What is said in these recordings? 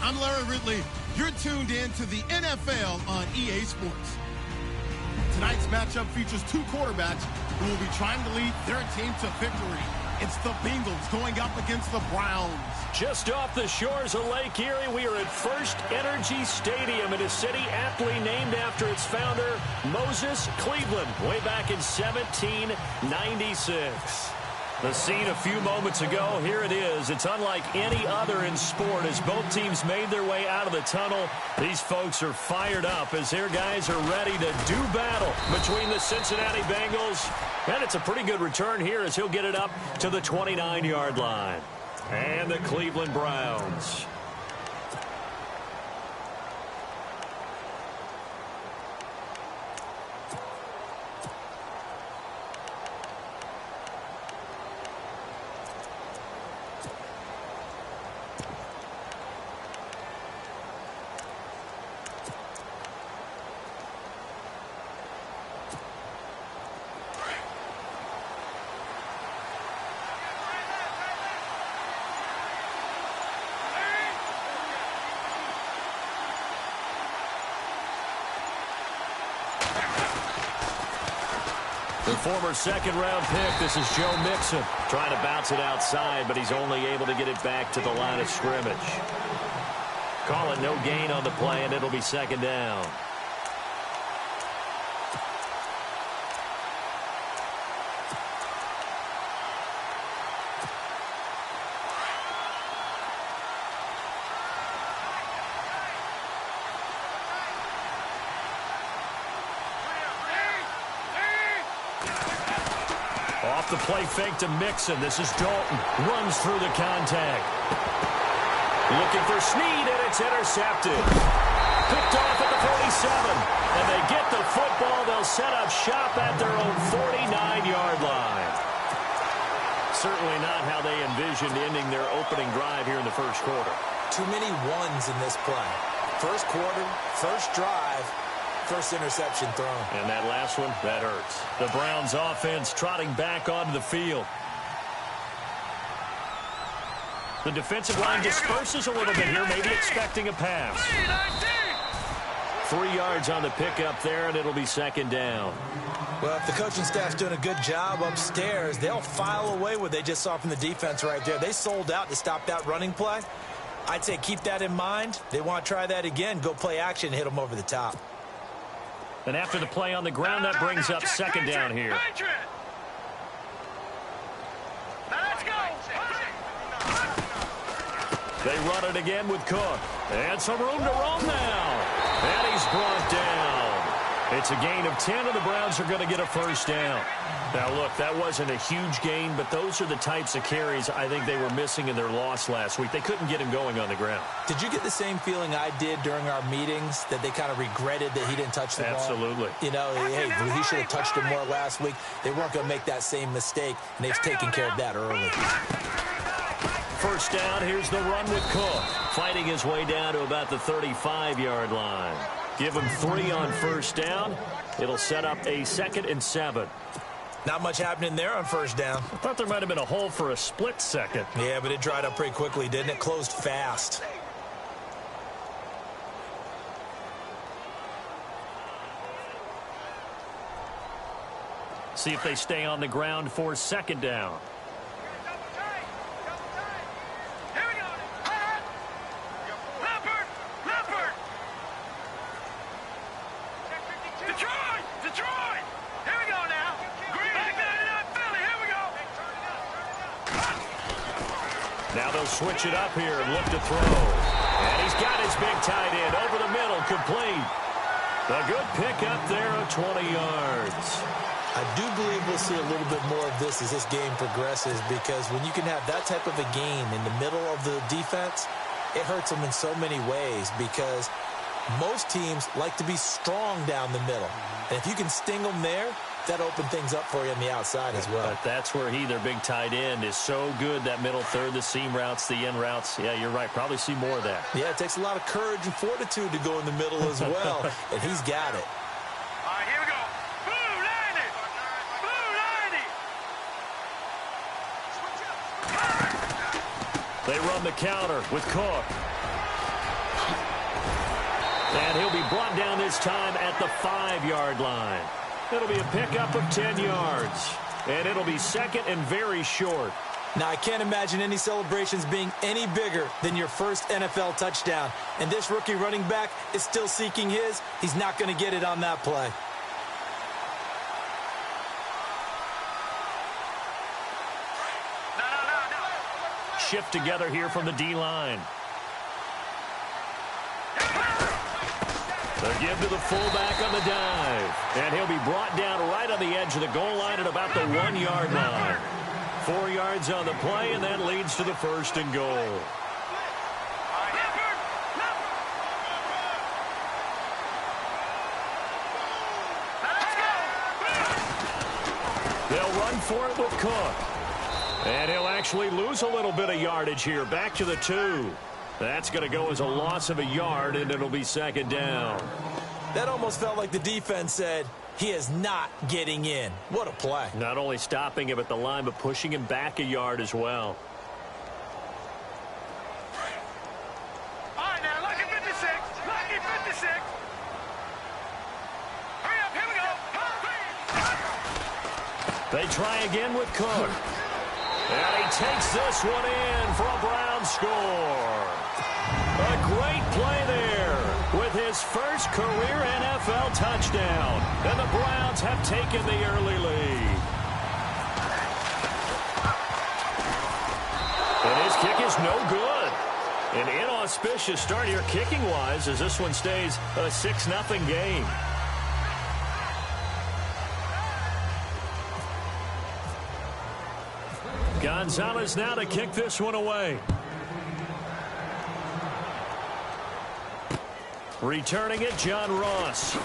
I'm Larry Ridley. You're tuned in to the NFL on EA Sports. Tonight's matchup features two quarterbacks who will be trying to lead their team to victory. It's the Bengals going up against the Browns. Just off the shores of Lake Erie, we are at First Energy Stadium in a city aptly named after its founder, Moses Cleveland, way back in 1796. The scene a few moments ago, here it is. It's unlike any other in sport as both teams made their way out of the tunnel. These folks are fired up as their guys are ready to do battle between the Cincinnati Bengals. And it's a pretty good return here as he'll get it up to the 29-yard line. And the Cleveland Browns. The former second-round pick, this is Joe Mixon, trying to bounce it outside, but he's only able to get it back to the line of scrimmage. Call it no gain on the play, and it'll be second down. Off the play fake to Mixon. This is Dalton. Runs through the contact. Looking for Snead, and it's intercepted. Picked off at the 47. And they get the football. They'll set up shop at their own 49-yard line. Certainly not how they envisioned ending their opening drive here in the first quarter. Too many ones in this play. First quarter, first drive. First interception thrown. And that last one, that hurts. The Browns offense trotting back onto the field. The defensive line disperses a little bit here, maybe expecting a pass. 3 yards on the pickup there, and it'll be second down. Well, if the coaching staff's doing a good job upstairs, they'll file away what they just saw from the defense right there. They sold out to stop that running play. I'd say keep that in mind. They want to try that again, go play action, hit them over the top. And after the play on the ground, that brings up second down here. They run it again with Cook. And some room to roam now. And he's brought down. It's a gain of 10, and the Browns are going to get a first down. Now, look, that wasn't a huge gain, but those are the types of carries I think they were missing in their loss last week. They couldn't get him going on the ground. Did you get the same feeling I did during our meetings, that they kind of regretted that he didn't touch the ball? Absolutely. You know, hey, he should have touched it more last week. They weren't going to make that same mistake, and they've taken care of that early. First down, here's the run with Cook. Fighting his way down to about the 35-yard line. Give him 3 on first down. It'll set up a 2nd and 7. Not much happening there on first down. I thought there might have been a hole for a split second. Yeah, but it dried up pretty quickly, didn't it? Closed fast. See if they stay on the ground for second down. Now they'll switch it up here and look to throw. And he's got his big tight end over the middle, complete. A good pick up there of 20 yards. I do believe we'll see a little bit more of this as this game progresses, because when you can have that type of a game in the middle of the defense, it hurts them in so many ways, because most teams like to be strong down the middle. And if you can sting them there, that open things up for you on the outside as well. But that's where their big tight end, is so good, that middle third, the seam routes, the end routes. Yeah, you're right. Probably see more of that. Yeah, it takes a lot of courage and fortitude to go in the middle as well, and he's got it. All right, here we go. Blue 90. Blue 90. They run the counter with Cook. brought down this time at the 5-yard line. It'll be a pickup of 10 yards. And it'll be second and very short. Now, I can't imagine any celebrations being any bigger than your first NFL touchdown. And this rookie running back is still seeking his. He's not going to get it on that play. Shift together here from the D-line. The give to the fullback on the dive. And he'll be brought down right on the edge of the goal line at about the 1-yard line. 4 yards on the play, and that leads to the first and goal. They'll run for it with Cook. And he'll actually lose a little bit of yardage here. Back to the 2. That's going to go as a loss of a yard, and it'll be second down. That almost felt like the defense said, he is not getting in. What a play. Not only stopping him at the line, but pushing him back a yard as well. All right, now, lucky 56. Lucky 56. Hurry up, here we go. They try again with Cook. And he takes this one in for a Brown score. A great play there with his first career NFL touchdown. And the Browns have taken the early lead. And his kick is no good. An inauspicious start here kicking-wise as this one stays a 6-0 game. Gonzalez now to kick this one away. Returning it, John Ross.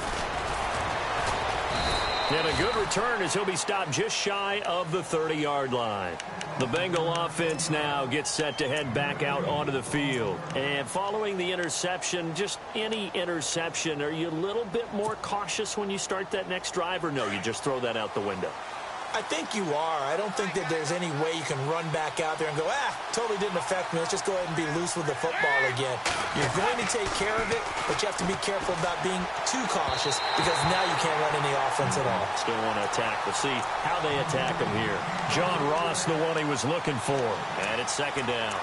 And a good return as he'll be stopped just shy of the 30-yard line. The Bengal offense now gets set to head back out onto the field. And following the interception, just any interception, are you a little bit more cautious when you start that next drive, or no, you just throw that out the window? I think you are. I don't think that there's any way you can run back out there and go, totally didn't affect me. Let's just go ahead and be loose with the football again. You're going to take care of it, but you have to be careful about being too cautious because now you can't run any offense at all. Still want to attack. We'll see how they attack him here. John Ross, the one he was looking for. And it's second down.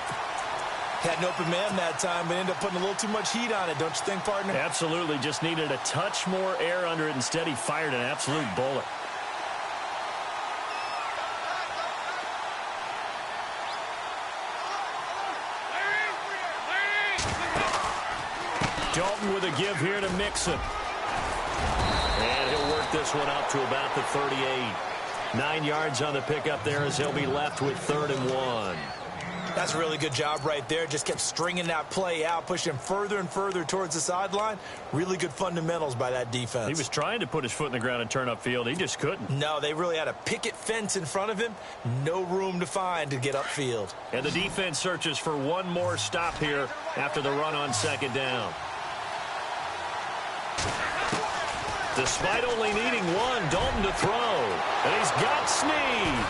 Had an open man that time, but ended up putting a little too much heat on it, don't you think, partner? Absolutely. Just needed a touch more air under it. Instead, he fired an absolute bullet. Dalton with a give here to Mixon. And he'll work this one out to about the 38. 9 yards on the pickup there as he'll be left with 3rd and 1. That's a really good job right there. Just kept stringing that play out, pushing him further and further towards the sideline. Really good fundamentals by that defense. He was trying to put his foot in the ground and turn upfield. He just couldn't. No, they really had a picket fence in front of him. No room to find to get upfield. And the defense searches for one more stop here after the run on second down. Despite only needing one, Dalton to throw. And he's got Snead.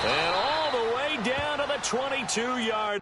And all the way down to the 22-yard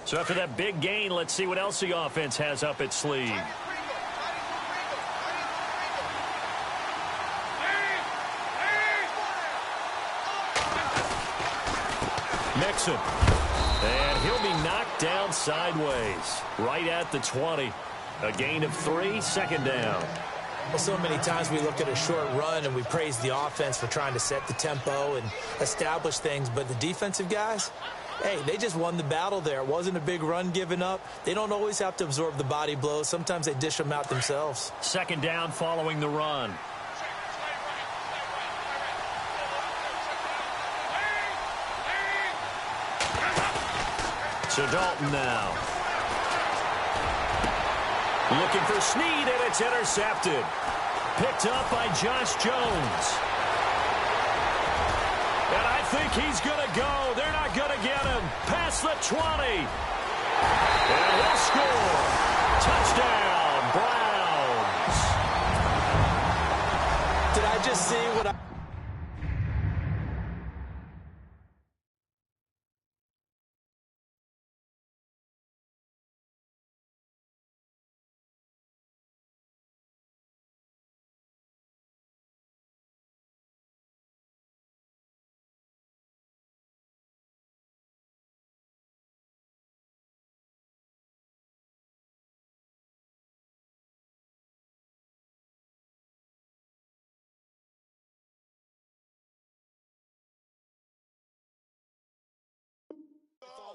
So after that big gain, let's see what else the offense has up its sleeve. Mixon. And he'll be knocked down sideways. Right at the 20. A gain of 3, second down. Well, so many times we look at a short run and we praise the offense for trying to set the tempo and establish things. But the defensive guys, hey, they just won the battle there. It wasn't a big run given up. They don't always have to absorb the body blows. Sometimes they dish them out themselves. Second down following the run. So Dalton now. Looking for Snead, and it's intercepted. Picked up by Josh Jones. And I think he's going to go. They're not going to get him. Past the 20. And he'll score. Touchdown, Browns. Did I just see what I...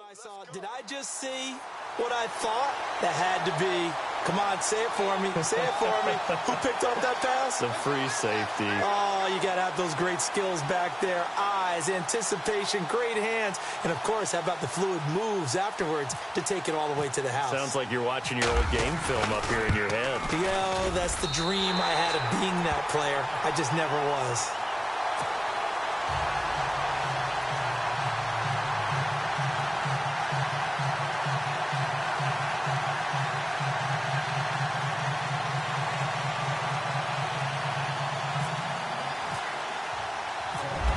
I saw? Did I just see what I thought? That had to be. Come on, say it for me. Say it for me. Who picked up that pass? The free safety. Oh, you got to have those great skills back there. Eyes, anticipation, great hands. And, of course, how about the fluid moves afterwards to take it all the way to the house? Sounds like you're watching your old game film up here in your head. Yeah, that's the dream I had of being that player. I just never was.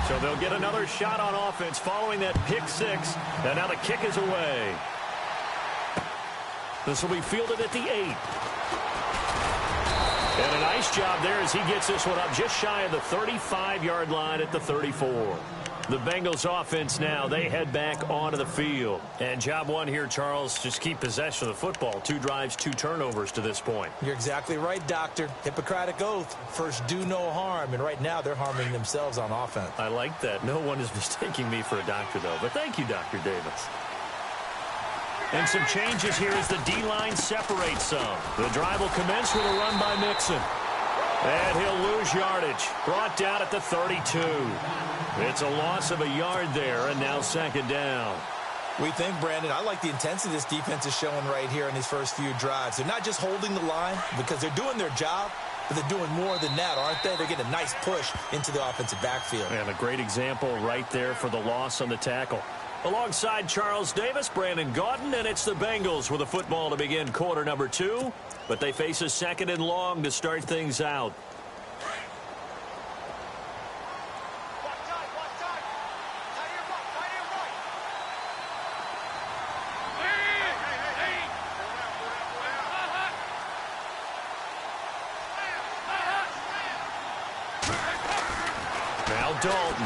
So they'll get another shot on offense following that pick six. And now the kick is away. This will be fielded at the 8. And a nice job there as he gets this one up just shy of the 35-yard line at the 34. The Bengals offense now, they head back onto the field. And job one here, Charles, just keep possession of the football. 2 drives, 2 turnovers to this point. You're exactly right, Doctor. Hippocratic oath. First, do no harm. And right now, they're harming themselves on offense. I like that. No one is mistaking me for a doctor, though. But thank you, Dr. Davis. And some changes here as the D-line separates some. The drive will commence with a run by Mixon. And he'll lose yardage. Brought down at the 32. It's a loss of a yard there, and now second down. We think, Brandon, I like the intensity this defense is showing right here in these first few drives. They're not just holding the line because they're doing their job, but they're doing more than that, aren't they? They're getting a nice push into the offensive backfield. And a great example right there for the loss on the tackle. Alongside Charles Davis, Brandon Gaudin, and it's the Bengals with a football to begin quarter number 2. But they face a second and long to start things out. Now Dalton.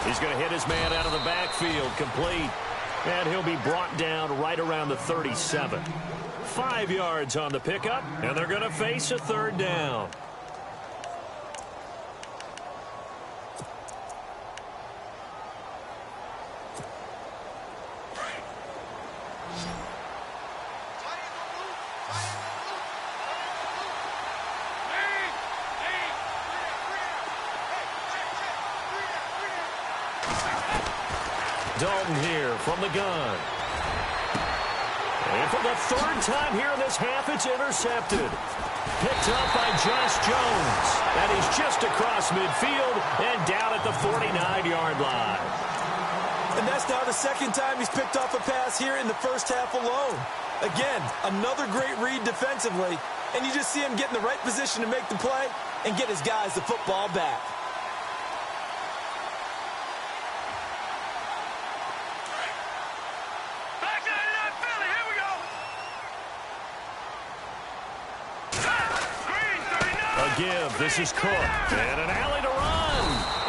He's going to hit his man out of the backfield, complete. And he'll be brought down right around the 37. 5 yards on the pickup, and they're going to face a third down. Dalton here from the gun. And for the third time here in this half, it's intercepted. Picked up by Josh Jones. And he's just across midfield and down at the 49-yard line. And that's now the second time he's picked off a pass here in the first half alone. Again, another great read defensively, and you just see him get in the right position to make the play and get his guys the football back. Back to that Philly. Here we go. Green, 39. A give. This is Cook. And an alley to run.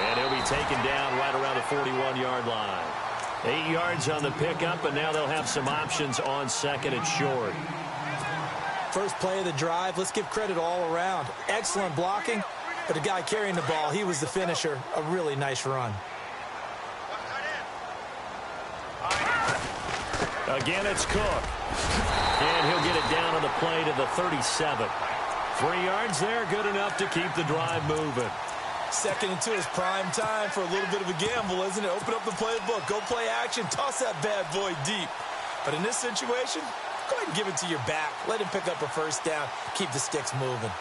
And he'll be taken down right around the 41-yard line. 8 yards on the pickup, and now they'll have some options on second and short. First play of the drive, let's give credit all around. Excellent blocking, but the guy carrying the ball, he was the finisher. A really nice run. Again, it's Cook. And he'll get it down on the play to the 37. 3 yards there, good enough to keep the drive moving. 2nd and 2 is prime time for a little bit of a gamble, isn't it? Open up the playbook, go play action, toss that bad boy deep. But in this situation, go ahead and give it to your back. Let him pick up a first down, keep the sticks moving.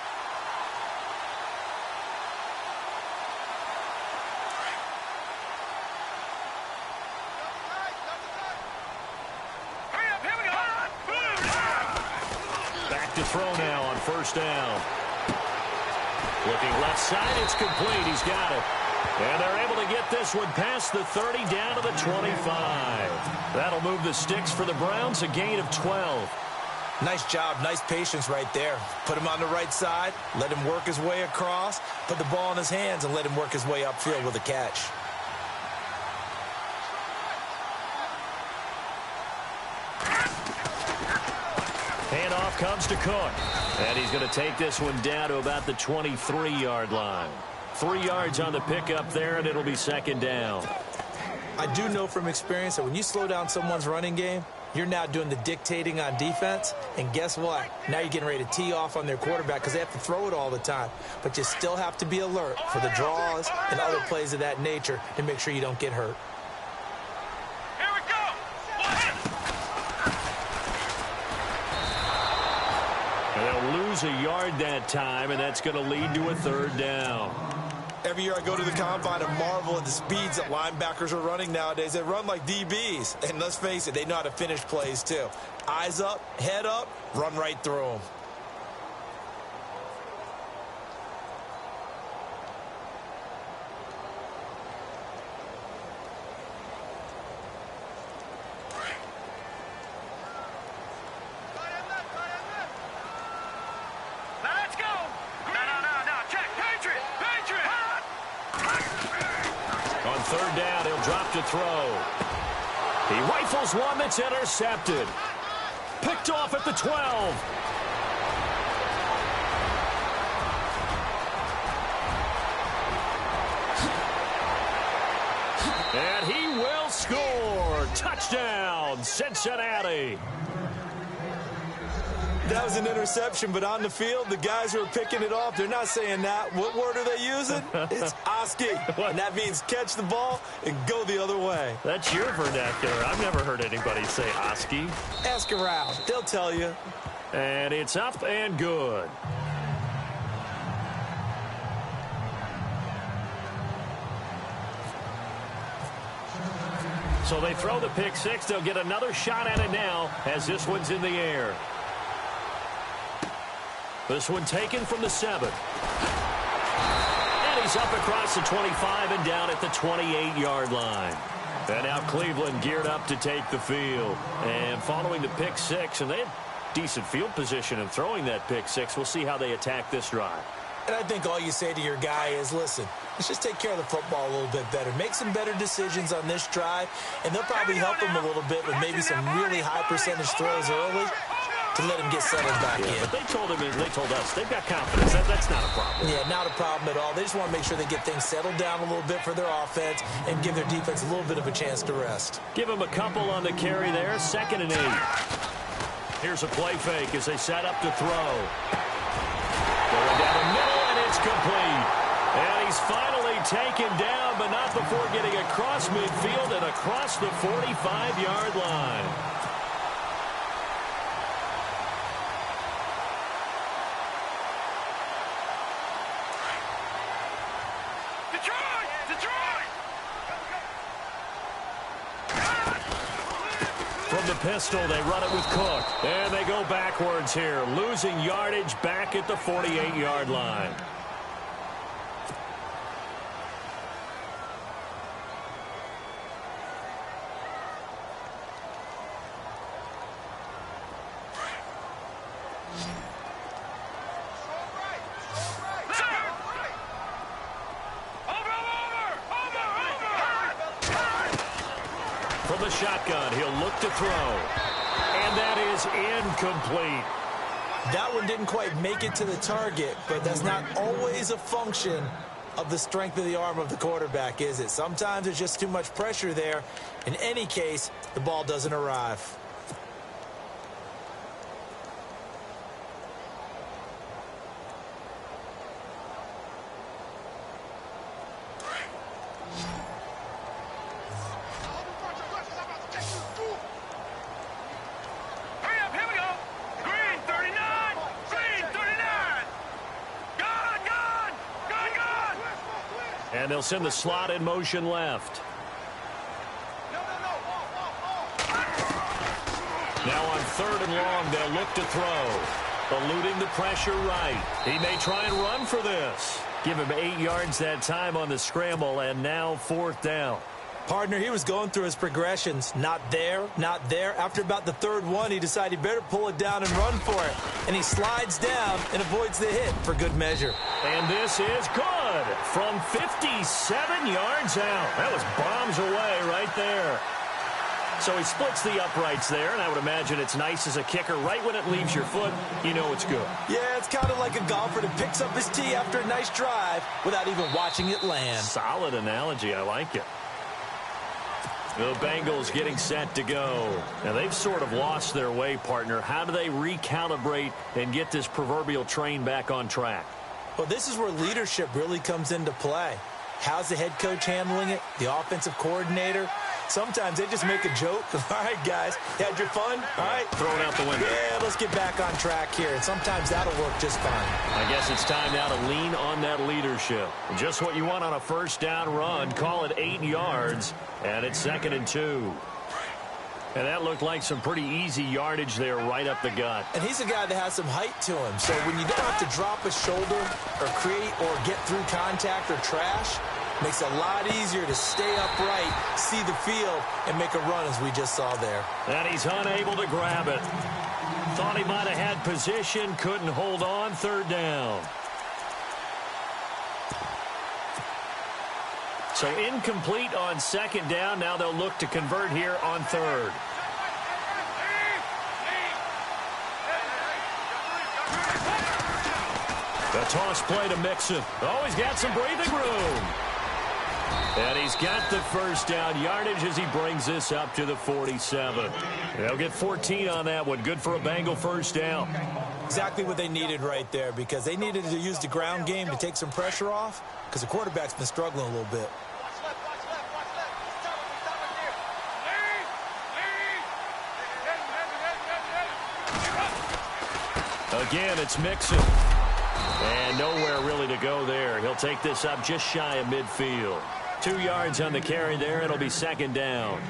Hurry up, here we go. Back to throw now on first down. Looking left side, it's complete. He's got it. And they're able to get this one past the 30 down to the 25. That'll move the sticks for the Browns, a gain of 12. Nice job, nice patience right there. Put him on the right side, let him work his way across, put the ball in his hands, and let him work his way upfield with a catch. Handoff comes to Cook. And he's going to take this one down to about the 23-yard line. 3 yards on the pickup there, and it'll be second down. I do know from experience that when you slow down someone's running game, you're now doing the dictating on defense. And guess what? Now you're getting ready to tee off on their quarterback because they have to throw it all the time. But you still have to be alert for the draws and other plays of that nature to make sure you don't get hurt. Here we go. And they'll lose a yard that time, and that's going to lead to a third down. Every year I go to the combine and marvel at the speeds that linebackers are running nowadays. They run like DBs. And let's face it, they know how to finish plays too. Eyes up, head up, run right through them. Let's go. No. Check. Patriot. On third down, he'll drop to throw. He rifles one that's intercepted. Picked off at the 12. And he will score. Touchdown, Cincinnati. That was an interception, but on the field, the guys who are picking it off, they're not saying that. What word are they using? It's Oski. And that means catch the ball and go the other way. That's your vernacular. I've never heard anybody say Oski. Ask around. They'll tell you. And it's up and good. So they throw the pick six. They'll get another shot at it now as this one's in the air. This one taken from the 7. And he's up across the 25 and down at the 28-yard line. And now Cleveland geared up to take the field. And following the pick six, and they had decent field position in throwing that pick six. We'll see how they attack this drive. And I think all you say to your guy is, listen, let's just take care of the football a little bit better. Make some better decisions on this drive, and they'll probably help him a little bit with maybe some really high percentage throws early to let him get settled back in. But they told us, they've got confidence. That's not a problem. Yeah, not a problem at all. They just want to make sure they get things settled down a little bit for their offense and give their defense a little bit of a chance to rest. Give them a couple on the carry there. 2nd and 8. Here's a play fake as they set up to throw. Going down the middle, and it's complete. And he's finally taken down, but not before getting across midfield and across the 45-yard line. Detroit! from the pistol. They run it with Cook. And they go backwards here, losing yardage back at the 48-yard line. From the shotgun, he'll look to throw. And that is incomplete. That one didn't quite make it to the target, but that's not always a function of the strength of the arm of the quarterback, is it? Sometimes there's just too much pressure there. In any case, the ball doesn't arrive. And they'll send the slot in motion left. Now on 3rd and long, they'll look to throw. Eluding the pressure right. He may try and run for this. Give him 8 yards that time on the scramble, and now 4th down. Partner, he was going through his progressions. Not there, not there. After about the 3rd one, he decided he better pull it down and run for it. And he slides down and avoids the hit for good measure. And this is good from 57 yards out. That was bombs away right there. So he splits the uprights there, and I would imagine it's nice as a kicker. Right when it leaves your foot, you know it's good. Yeah, it's kind of like a golfer that picks up his tee after a nice drive without even watching it land. Solid analogy. I like it. The Bengals getting set to go. Now, they've sort of lost their way, partner. How do they recalibrate and get this proverbial train back on track? Well, this is where leadership really comes into play. How's the head coach handling it? The offensive coordinator? Sometimes they just make a joke. All right, guys, you had your fun? All right. Throw it out the window. Yeah, let's get back on track here. And sometimes that'll work just fine. I guess it's time now to lean on that leadership. Just what you want on a 1st down run. Call it 8 yards, and it's 2nd and 2. And that looked like some pretty easy yardage there right up the gut. And he's a guy that has some height to him. So when you don't have to drop a shoulder or create or get through contact or trash, makes it a lot easier to stay upright, see the field, and make a run as we just saw there. And he's unable to grab it. Thought he might have had position, couldn't hold on. 3rd down. So incomplete on 2nd down. Now they'll look to convert here on 3rd. The toss play to Mixon. Oh, he's got some breathing room. And he's got the 1st down yardage as he brings this up to the 47. They'll get 14 on that one. Good for a Bengal 1st down. Exactly what they needed right there, because they needed to use the ground game to take some pressure off, because the quarterback's been struggling a little bit. Again, it's Mixon. And nowhere really to go there. He'll take this up just shy of midfield. 2 yards on the carry there. It'll be 2nd down.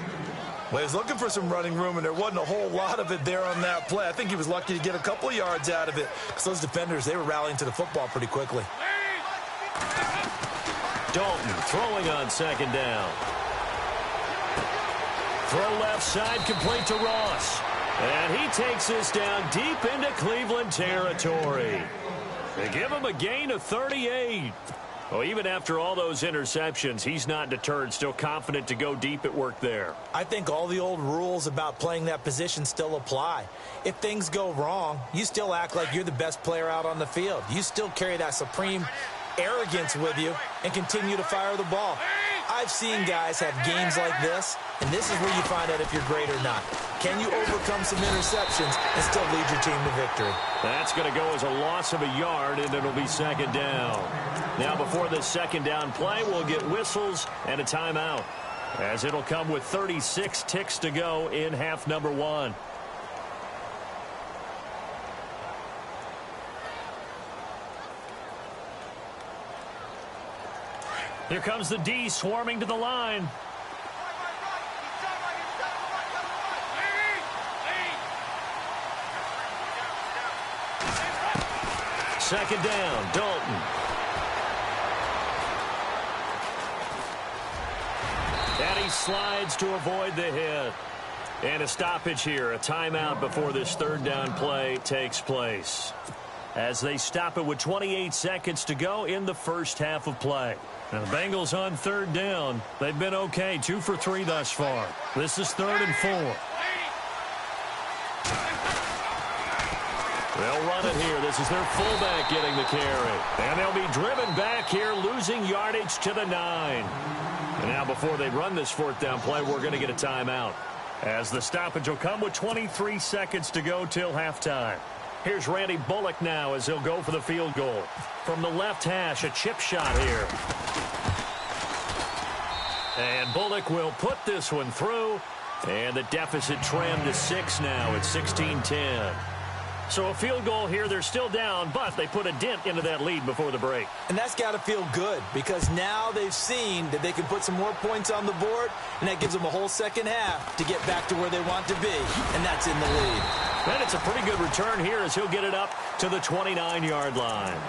Well, he was looking for some running room, and there wasn't a whole lot of it there on that play. I think he was lucky to get a couple of yards out of it, because those defenders, they were rallying to the football pretty quickly. Dalton throwing on 2nd down. Throw left side, complete to Ross. And he takes this down deep into Cleveland territory. They give him a gain of 38. Well, even after all those interceptions, he's not deterred, still confident to go deep at work there. I think all the old rules about playing that position still apply. If things go wrong, you still act like you're the best player out on the field. You still carry that supreme arrogance with you and continue to fire the ball. I've seen guys have games like this, and this is where you find out if you're great or not. Can you overcome some interceptions and still lead your team to victory? That's going to go as a loss of a yard, and it'll be 2nd down. Now, before this 2nd down play, we'll get whistles and a timeout, as it'll come with 36 ticks to go in half number 1. Here comes the D swarming to the line. second down. Dalton. And he slides to avoid the hit. And a stoppage here, a timeout before this third down play takes place. As they stop it with 28 seconds to go in the first half of play. Now the Bengals on third down. They've been okay, 2 for 3 thus far. This is 3rd and 4. They'll run it here. This is their fullback getting the carry. And they'll be driven back here, losing yardage to the 9. And now before they run this fourth down play, we're going to get a timeout. As the stoppage will come with 23 seconds to go till halftime. Here's Randy Bullock now as he'll go for the field goal. From the left hash, a chip shot here. And Bullock will put this one through. And the deficit trimmed to 6 now at 16-10. So a field goal here. They're still down, but they put a dent into that lead before the break. And that's got to feel good because now they've seen that they can put some more points on the board, and that gives them a whole second half to get back to where they want to be, and that's in the lead. And it's a pretty good return here as he'll get it up to the 29-yard line.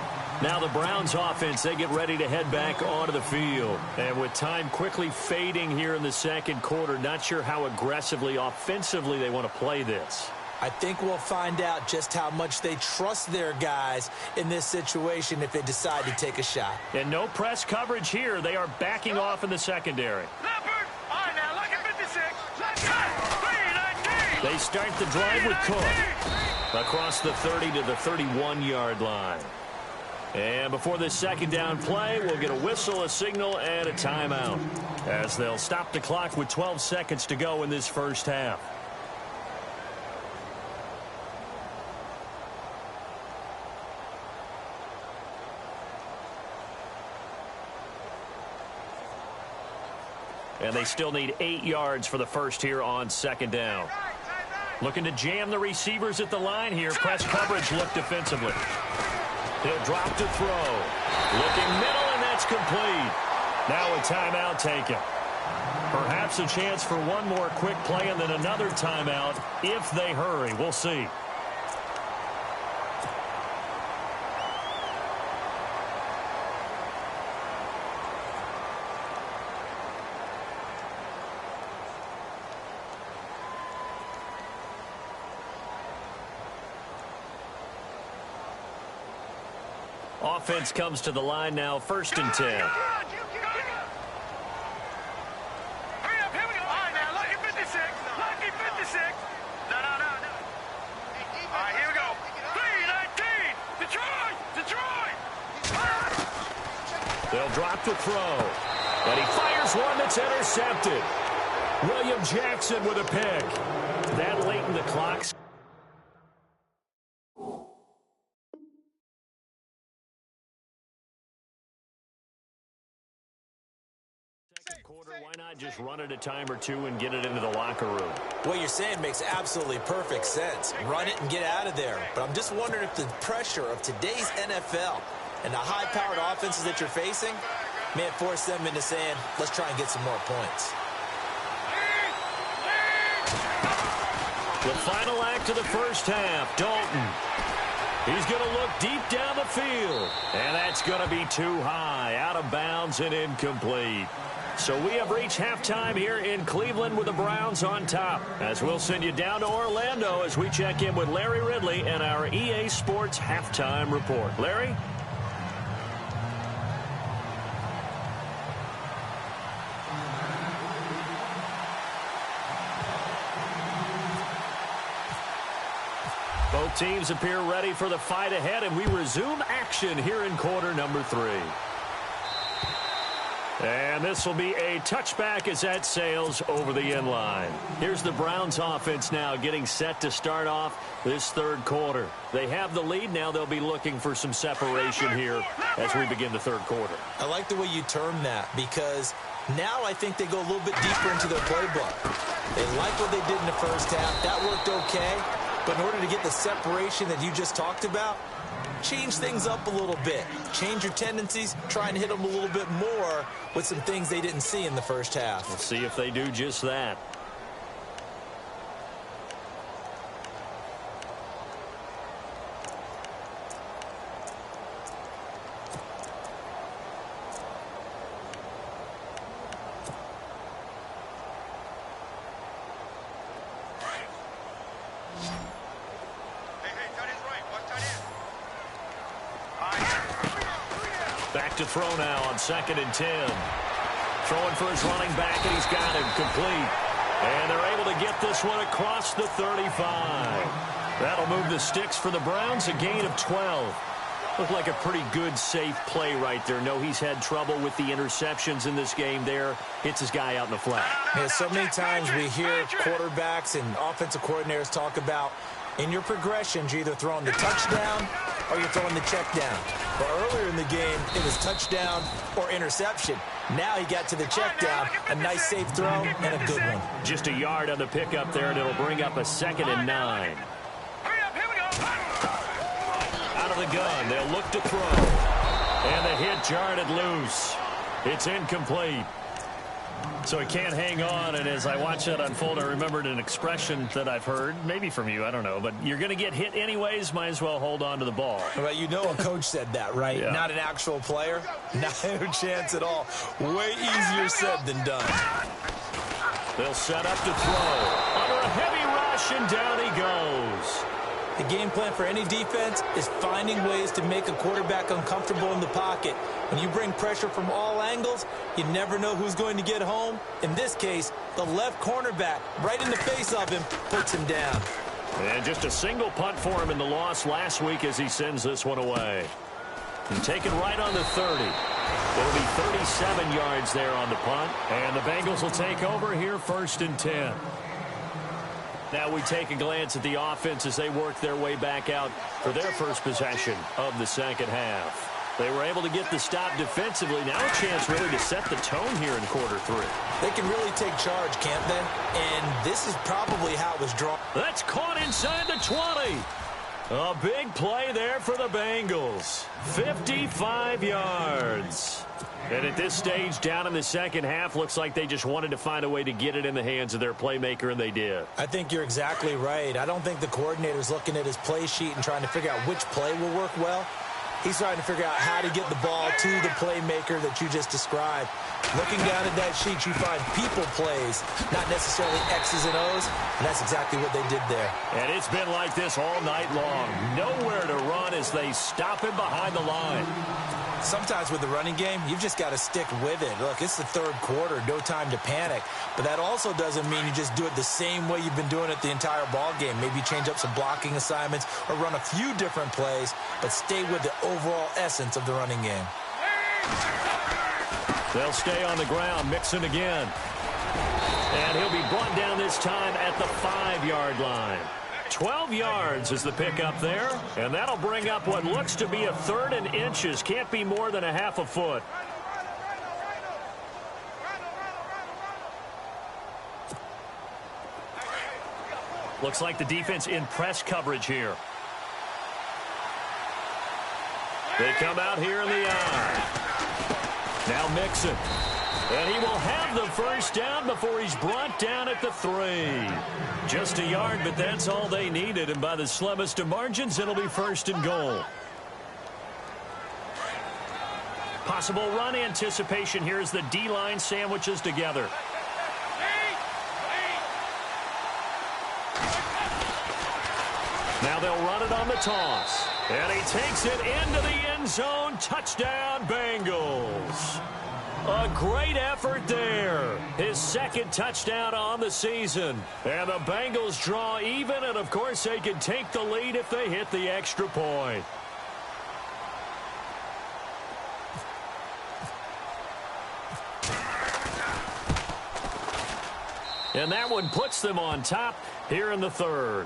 Now the Browns offense, they get ready to head back onto the field. And with time quickly fading here in the second quarter, not sure how aggressively, offensively they want to play this. I think we'll find out just how much they trust their guys in this situation if they decide to take a shot. And no press coverage here. They are backing off in the secondary. Leopard! All right, now, look at 56. Let's go! 3-19! They start the drive with Cook across the 30 to the 31-yard line. And before this second down play, we'll get a whistle, a signal, and a timeout as they'll stop the clock with 12 seconds to go in this first half. And they still need 8 yards for the first here on second down. Looking to jam the receivers at the line here. Press coverage look defensively. He'll drop to throw. Looking middle, and that's complete. Now a timeout taken. Perhaps a chance for one more quick play and then another timeout if they hurry. We'll see. Offense comes to the line now, 1st and 10. Hurry up, here we go. All right, now, lucky 56. Lucky 56. No. All right, here we go. 3-19. Detroit! They'll drop to throw. And he fires one that's intercepted. William Jackson with a pick. That late in the clock. Quarter, why not just run it a time or two and get it into the locker room? What you're saying makes absolutely perfect sense. Run it and get out of there. But I'm just wondering if the pressure of today's NFL and the high-powered offenses that you're facing may force them into saying, let's try and get some more points. The final act of the first half, Dalton. He's going to look deep down the field. And that's going to be too high, out of bounds and incomplete. So we have reached halftime here in Cleveland with the Browns on top. As we'll send you down to Orlando as we check in with Larry Ridley and our EA Sports Halftime Report. Larry? Both teams appear ready for the fight ahead, and we resume action here in quarter number 3. And this will be a touchback as that sails over the end line. Here's the Browns offense now getting set to start off this third quarter. They have the lead. Now they'll be looking for some separation here as we begin the third quarter. I like the way you term that because now I think they go a little bit deeper into their playbook. They like what they did in the first half. That worked okay. But in order to get the separation that you just talked about, change things up a little bit. Change your tendencies. Try and hit them a little bit more with some things they didn't see in the first half. We'll see if they do just that. look to throw now on 2nd and 10. Throwing for his running back, and he's got him complete. And they're able to get this one across the 35. That'll move the sticks for the Browns, a gain of 12. Looked like a pretty good, safe play right there. No, he's had trouble with the interceptions in this game there. Hits his guy out in the flat. Yeah, so many times we hear quarterbacks and offensive coordinators talk about in your progressions, you're either throwing the touchdown or you're throwing the check down. But earlier in the game, it was touchdown or interception. Now he got to the check down, a nice safe throw, and a good one. Just a yard on the pickup there, and it'll bring up a 2nd and 9. Out of the gun, they'll look to throw. And the hit jarred it loose. It's incomplete. So he can't hang on, and as I watch that unfold, I remembered an expression that I've heard, maybe from you, I don't know, but you're going to get hit anyways, might as well hold on to the ball. Well, you know a coach said that, right? Yeah. Not an actual player. No chance at all. Way easier said than done. They'll set up to throw. Under a heavy rush, and down he goes. The game plan for any defense is finding ways to make a quarterback uncomfortable in the pocket. When you bring pressure from all angles, you never know who's going to get home. In this case, the left cornerback, right in the face of him, puts him down. And just a single punt for him in the loss last week as he sends this one away. And taken right on the 30. It'll be 37 yards there on the punt. And the Bengals will take over here 1st and 10. Now we take a glance at the offense as they work their way back out for their first possession of the second half. They were able to get the stop defensively. Now a chance really to set the tone here in quarter 3. They can really take charge, can't they? And this is probably how it was drawn. That's caught inside the 20. A big play there for the Bengals. 55 yards. And at this stage, down in the second half, looks like they just wanted to find a way to get it in the hands of their playmaker, and they did. I think you're exactly right. I don't think the coordinator's looking at his play sheet and trying to figure out which play will work well. He's trying to figure out how to get the ball to the playmaker that you just described. Looking down at that sheet, you find people plays, not necessarily X's and O's, and that's exactly what they did there. And it's been like this all night long. Nowhere to run as they stop him behind the line. Sometimes with the running game, you've just got to stick with it. Look, it's the third quarter, no time to panic. But that also doesn't mean you just do it the same way you've been doing it the entire ball game. Maybe change up some blocking assignments or run a few different plays, but stay with the overall essence of the running game. They'll stay on the ground, Mixon again. And he'll be brought down this time at the 5-yard line. 12 yards is the pickup there, and that'll bring up what looks to be a 3rd and inches. Can't be more than a half a foot. Looks like the defense in press coverage here. They come out here in the eye. Now Mixon. And he will have the first down before he's brought down at the 3. Just a yard, but that's all they needed. And by the slimmest of margins, it'll be 1st and goal. Possible run anticipation here as the D-line sandwiches together. Now they'll run it on the toss. And he takes it into the end zone. Touchdown, Bengals. A great effort there. His 2nd touchdown on the season. And the Bengals draw even, and of course they can take the lead if they hit the extra point. And that one puts them on top here in the 3rd.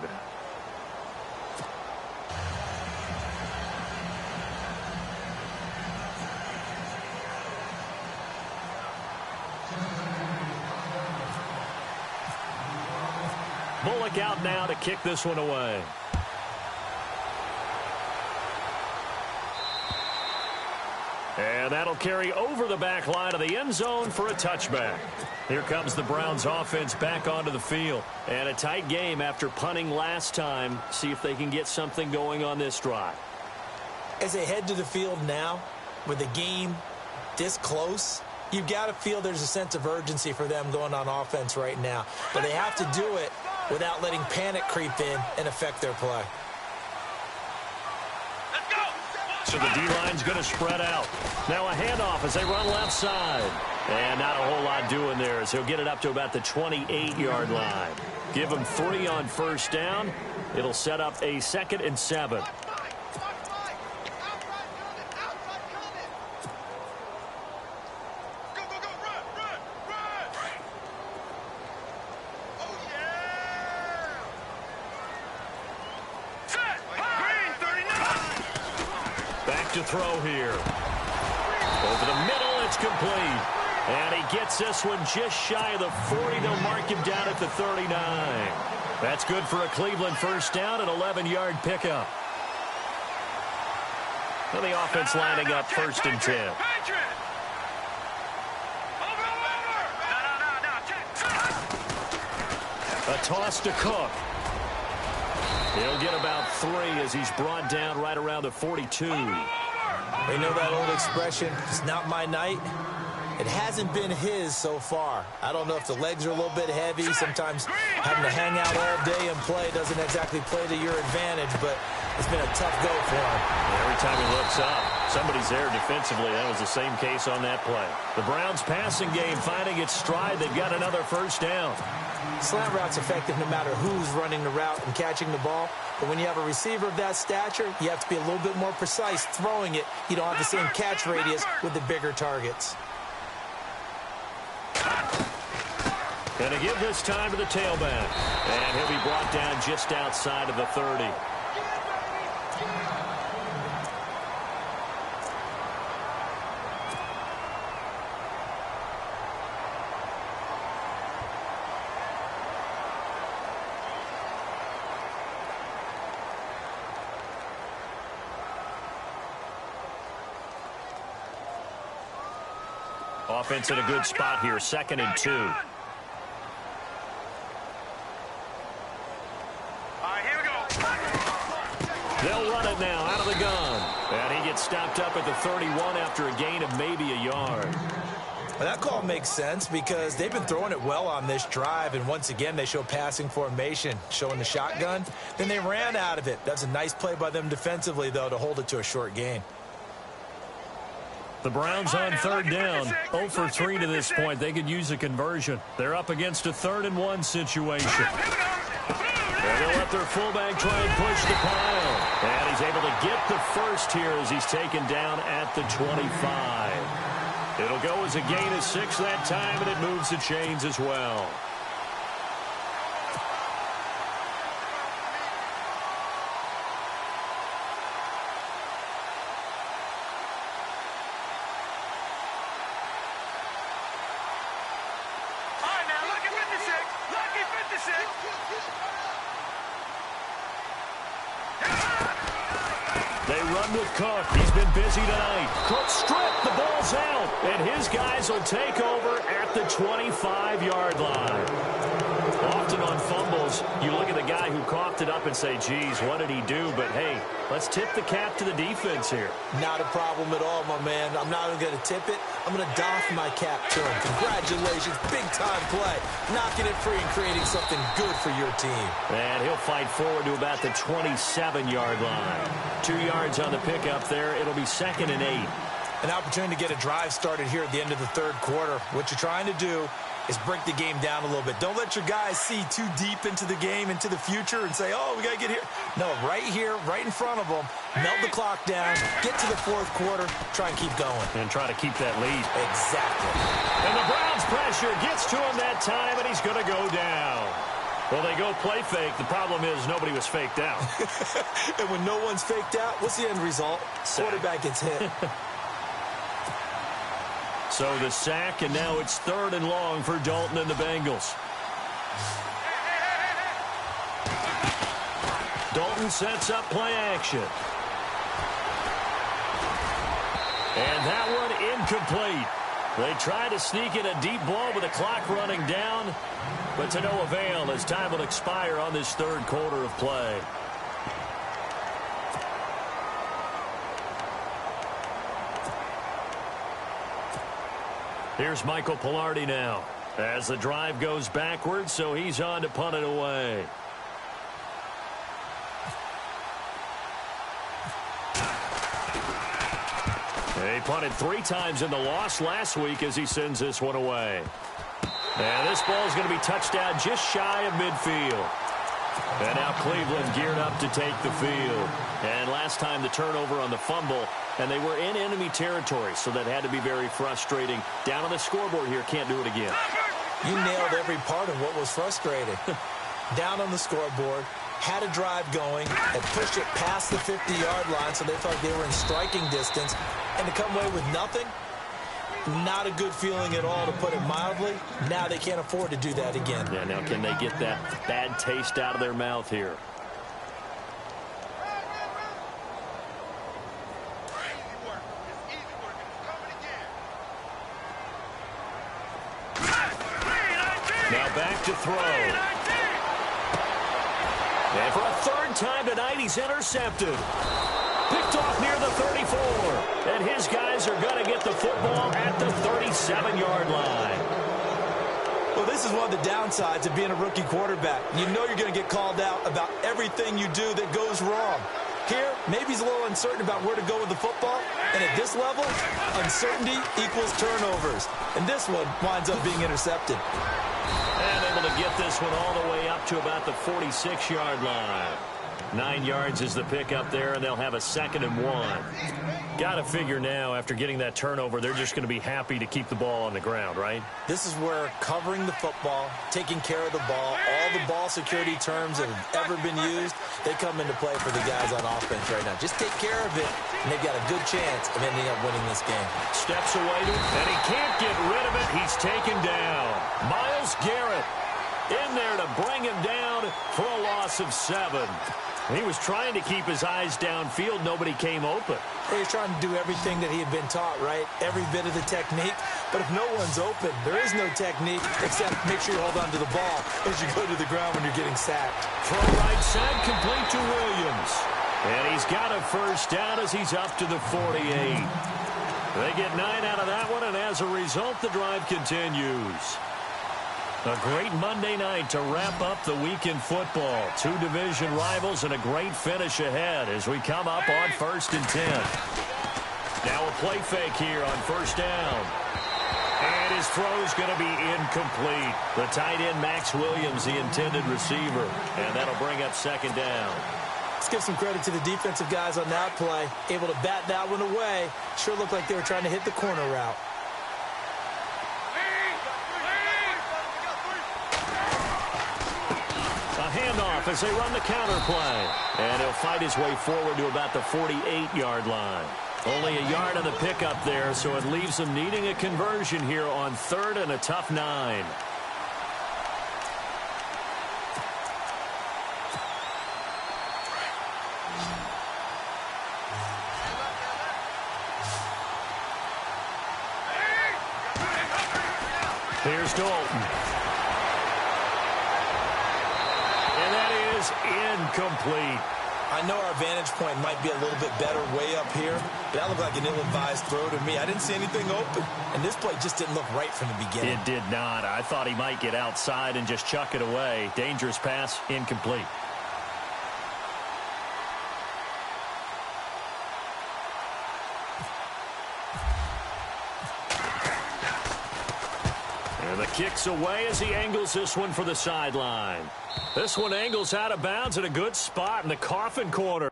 Bullock out now to kick this one away. And that'll carry over the back line of the end zone for a touchback. Here comes the Browns offense back onto the field. And a tight game after punting last time. See if they can get something going on this drive. As they head to the field now, with the game this close, you've got to feel there's a sense of urgency for them going on offense right now. But they have to do it without letting panic creep in and affect their play. So the D-line's going to spread out. Now a handoff as they run left side. And not a whole lot doing there as he'll get it up to about the 28-yard line. Give him 3 on first down. It'll set up a 2nd and 7. To throw here. Over the middle, it's complete. And he gets this one just shy of the 40. They'll mark him down at the 39. That's good for a Cleveland first down, an 11-yard pickup. And the offense lining up 1st and 10. A toss to Cook. He'll get about 3 as he's brought down right around the 42. They know that old expression, it's not my night. It hasn't been his so far. I don't know if the legs are a little bit heavy. Sometimes having to hang out all day and play doesn't exactly play to your advantage, but it's been a tough go for him. Every time he looks up, somebody's there defensively. That was the same case on that play. The Browns passing game finding its stride. They've got another first down. Slant route's effective no matter who's running the route and catching the ball. But when you have a receiver of that stature, you have to be a little bit more precise throwing it. You don't have the same catch radius with the bigger targets. Going to give this time to the tailback. And he'll be brought down just outside of the 30. Offense in a good spot here, 2nd and 2. All right, here we go. They'll run it now out of the gun. And he gets stopped up at the 31 after a gain of maybe a yard. Well, that call makes sense because they've been throwing it well on this drive, and once again they show passing formation, showing the shotgun. Then they ran out of it. That's a nice play by them defensively, though, to hold it to a short gain. The Browns on 3rd down, 0 for 3 to this point. They could use a conversion. They're up against a 3rd and 1 situation. And they'll let their fullback try and push the pile. And he's able to get the first here as he's taken down at the 25. It'll go as a gain of 6 that time, and it moves the chains as well. They run with Cook. He's been busy tonight. Cook stripped. The ball's out. And his guys will take over at the 25-yard line. Often on fumbles, you look at the guy who coughed it up and say, geez, what did he do? But, hey, let's tip the cap to the defense here. Not a problem at all, my man. I'm not even going to tip it. I'm going to doff my cap to him. Congratulations. Big-time play. Knocking it free and creating something good for your team. And he'll fight forward to about the 27-yard line. 2 yards on the pickup there. It'll be 2nd and 8. An opportunity to get a drive started here at the end of the 3rd quarter. What you're trying to do is break the game down a little bit. Don't let your guys see too deep into the game, into the future, and say, oh, we got to get here. No, right here, right in front of them, melt the clock down, get to the 4th quarter, try and keep going. And try to keep that lead. Exactly. And the Browns pressure gets to him that time, and he's going to go down. Well, they go play fake. The problem is nobody was faked out. And when no one's faked out, what's the end result? Sack. Quarterback gets hit. So the sack, and now it's 3rd and long for Dalton and the Bengals. Dalton sets up play action. And that one incomplete. They try to sneak in a deep ball with the clock running down, but to no avail as time will expire on this 3rd quarter of play. Here's Michael Pilardi now as the drive goes backwards, so he's on to punt it away. He punted 3 times in the loss last week as he sends this one away. And this ball is going to be touched down just shy of midfield. And now Cleveland geared up to take the field. And last time the turnover on the fumble, and they were in enemy territory, so that had to be very frustrating. Down on the scoreboard here, can't do it again. You nailed every part of what was frustrating. Down on the scoreboard, had a drive going, and pushed it past the 50-yard line so they felt like they were in striking distance, and to come away with nothing, not a good feeling at all, to put it mildly. Now they can't afford to do that again. Yeah, now can they get that bad taste out of their mouth here? Now back to throw. And for a 3rd time tonight, he's intercepted. Picked off near the 34. And his guys are going to get the football at the 37-yard line. Well, this is one of the downsides of being a rookie quarterback. You know you're going to get called out about everything you do that goes wrong. Here, maybe he's a little uncertain about where to go with the football. And at this level, uncertainty equals turnovers. And this one winds up being intercepted. And able to get this one all the way up to about the 46-yard line. 9 yards is the pickup there, and they'll have a 2nd and 1. Got to figure now, after getting that turnover, they're just going to be happy to keep the ball on the ground, right? This is where covering the football, taking care of the ball, all the ball security terms that have ever been used, they come into play for the guys on offense right now. Just take care of it, and they've got a good chance of ending up winning this game. Steps away, and he can't get rid of it. He's taken down. Myles Garrett in there to bring him down for a loss of 7. He was trying to keep his eyes downfield. Nobody came open. He was trying to do everything that he had been taught, right? Every bit of the technique. But if no one's open, there is no technique except make sure you hold on to the ball as you go to the ground when you're getting sacked. Throw right side complete to Williams. And he's got a 1st down as he's up to the 48. They get 9 out of that one, and as a result, the drive continues. A great Monday night to wrap up the week in football. 2 division rivals and a great finish ahead as we come up on 1st and 10. Now a play fake here on 1st down. And his throw's going to be incomplete. The tight end, Max Williams, the intended receiver. And that'll bring up 2nd down. Let's give some credit to the defensive guys on that play. Able to bat that one away. Sure looked like they were trying to hit the corner route. Handoff as they run the counter play. And he'll fight his way forward to about the 48-yard line. Only a yard on the pickup there, so it leaves them needing a conversion here on 3rd and a tough 9. Here's Dalton. Incomplete. I know our vantage point might be a little bit better way up here, but that looked like an ill-advised throw to me. I didn't see anything open, and this play just didn't look right from the beginning. It did not. I thought he might get outside and just chuck it away. Dangerous pass, incomplete. And the kick's away as he angles this one for the sideline. This one angles out of bounds at a good spot in the coffin corner.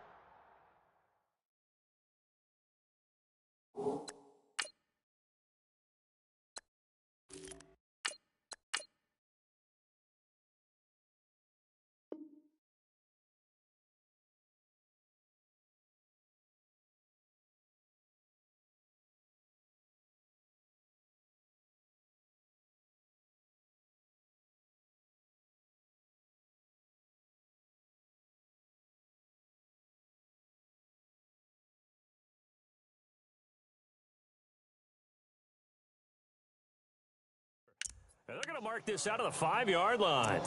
And they're going to mark this out of the 5-yard line.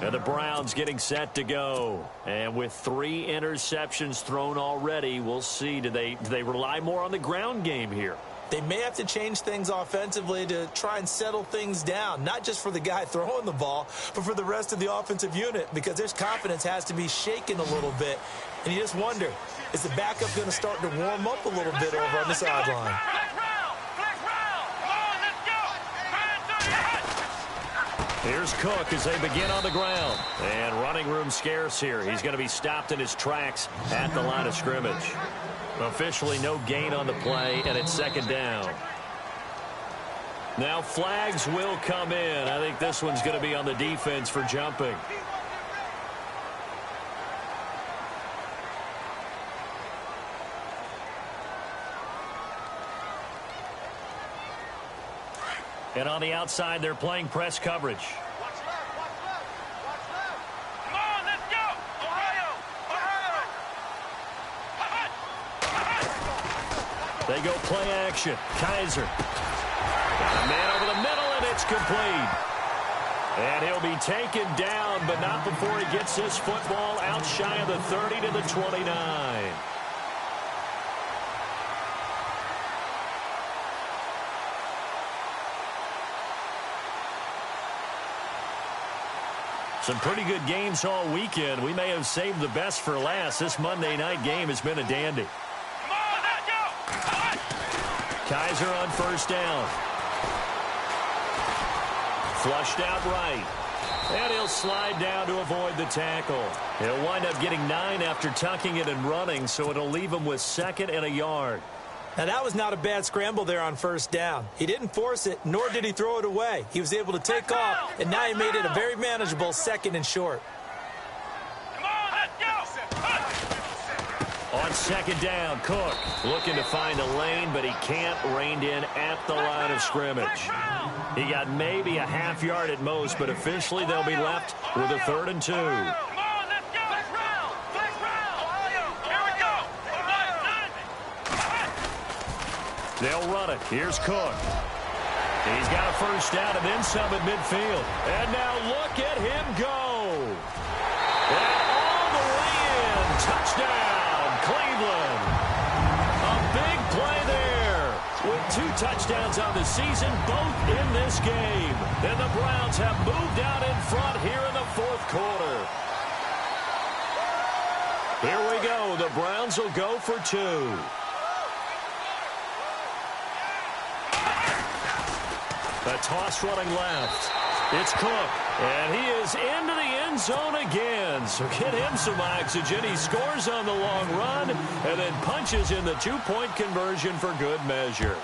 And the Browns getting set to go. And with 3 interceptions thrown already, we'll see. Do they rely more on the ground game here? They may have to change things offensively to try and settle things down, not just for the guy throwing the ball, but for the rest of the offensive unit, because their confidence has to be shaken a little bit. And you just wonder, is the backup going to start to warm up a little bit over on the sideline? Here's Cook as they begin on the ground. And running room scarce here. He's going to be stopped in his tracks at the line of scrimmage. Officially no gain on the play, and it's second down. Now flags will come in. I think this one's going to be on the defense for jumping. And on the outside, they're playing press coverage. Watch left, watch left, watch left. Come on, let's go. Ohio, Ohio. They go play action. Kaiser. Got a man over the middle, and it's complete. And he'll be taken down, but not before he gets this football out shy of the 30 to the 29. Some pretty good games all weekend. We may have saved the best for last. This Monday night game has been a dandy. Come on, let's go. Kaiser on first down. Flushed out right. And he'll slide down to avoid the tackle. He'll wind up getting 9 after tucking it and running, so it'll leave him with 2nd and a yard. Now, that was not a bad scramble there on first down. He didn't force it, nor did he throw it away. He was able to take off, and now he made it a very manageable 2nd and short. Come on, let's go. On second down, Cook looking to find a lane, but he can't. Reined in at the line of scrimmage. He got maybe a half yard at most, but officially they'll be left with a 3rd and 2. Come on, let's go. Flex round, Ohio. Here we go. They'll run it. Here's Cook. He's got a first down and then some at midfield. And now look at him go. And all the way in. Touchdown, Cleveland. A big play there. With 2 touchdowns on the season, both in this game. And the Browns have moved out in front here in the 4th quarter. Here we go. The Browns will go for 2. A toss running left. It's Cook. And he is into the end zone again. So get him some oxygen. He scores on the long run and then punches in the 2-point conversion for good measure.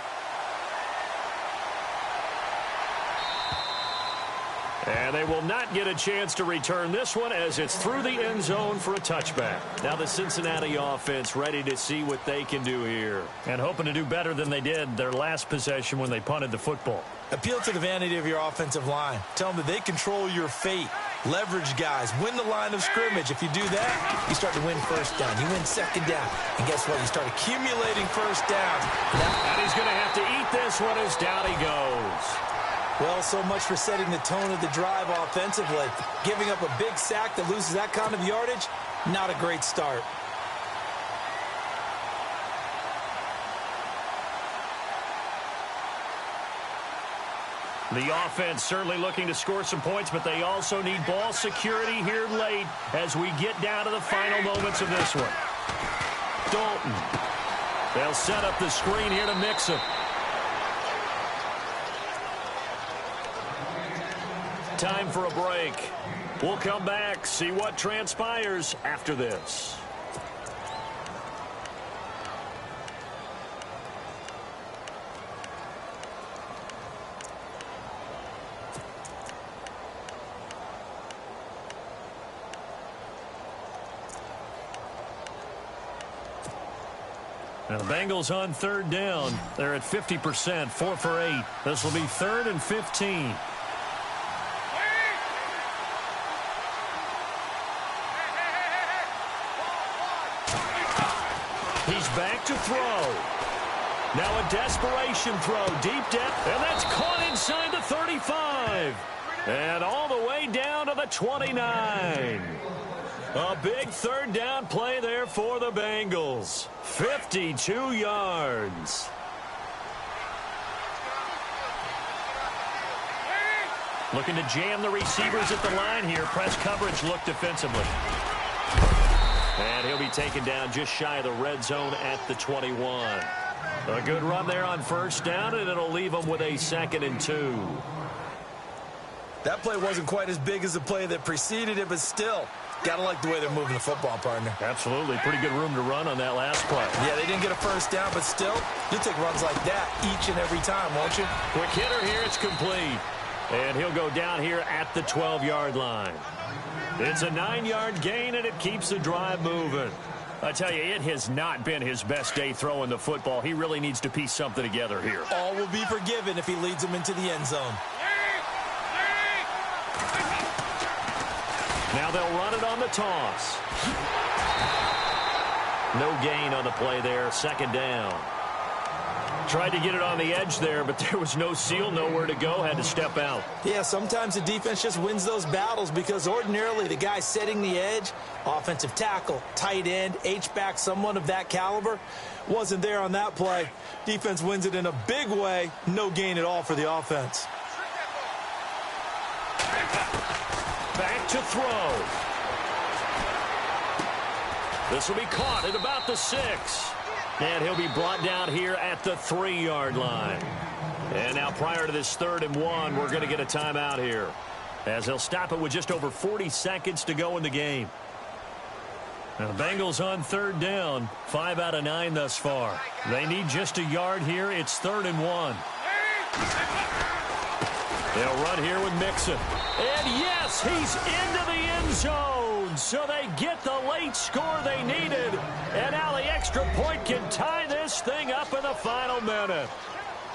And they will not get a chance to return this one as it's through the end zone for a touchback. Now the Cincinnati offense ready to see what they can do here. And hoping to do better than they did their last possession when they punted the football. Appeal to the vanity of your offensive line. Tell them that they control your fate. Leverage guys. Win the line of scrimmage. If you do that, you start to win first down. You win second down. And guess what? You start accumulating first downs. And he's going to have to eat this one as down he goes. Well, so much for setting the tone of the drive offensively. Giving up a big sack that loses that kind of yardage, not a great start. The offense certainly looking to score some points, but they also need ball security here late as we get down to the final moments of this one. Dalton. They'll set up the screen here to mix him. Time for a break. We'll come back, see what transpires after this. Now the Bengals on 3rd down. They're at 50%, 4 for 8. This will be 3rd and 15. He's back to throw. Now a desperation throw, deep depth, and that's caught inside the 35. And all the way down to the 29. A big 3rd down play there for the Bengals. 52 yards. Looking to jam the receivers at the line here. Press coverage look defensively. And he'll be taken down just shy of the red zone at the 21. A good run there on first down, and it'll leave them with a 2nd and 2. That play wasn't quite as big as the play that preceded it, but still, gotta like the way they're moving the football, partner. Absolutely. Pretty good room to run on that last play. Yeah, they didn't get a first down, but still, you'll take runs like that each and every time, won't you? Quick hitter here. It's complete. And he'll go down here at the 12-yard line. It's a 9-yard gain, and it keeps the drive moving. I tell you, it has not been his best day throwing the football. He really needs to piece something together here. All will be forgiven if he leads them into the end zone. Now they'll run it on the toss. No gain on the play there. 2nd down. Tried to get it on the edge there, but there was no seal, nowhere to go, had to step out. Yeah, sometimes the defense just wins those battles because ordinarily the guy setting the edge, offensive tackle, tight end, H-back, someone of that caliber, wasn't there on that play. Defense wins it in a big way. No gain at all for the offense. Back to throw. This will be caught at about the 6. And he'll be brought down here at the 3-yard line. And now prior to this 3rd and 1, we're going to get a timeout here, as they'll stop it with just over 40 seconds to go in the game. Now the Bengals on 3rd down, 5 out of 9 thus far. They need just a yard here. It's 3rd and 1. They'll run here with Mixon. And yes, he's into the end zone. So they get the late score they needed. And now the extra point can tie this thing up in the final minute.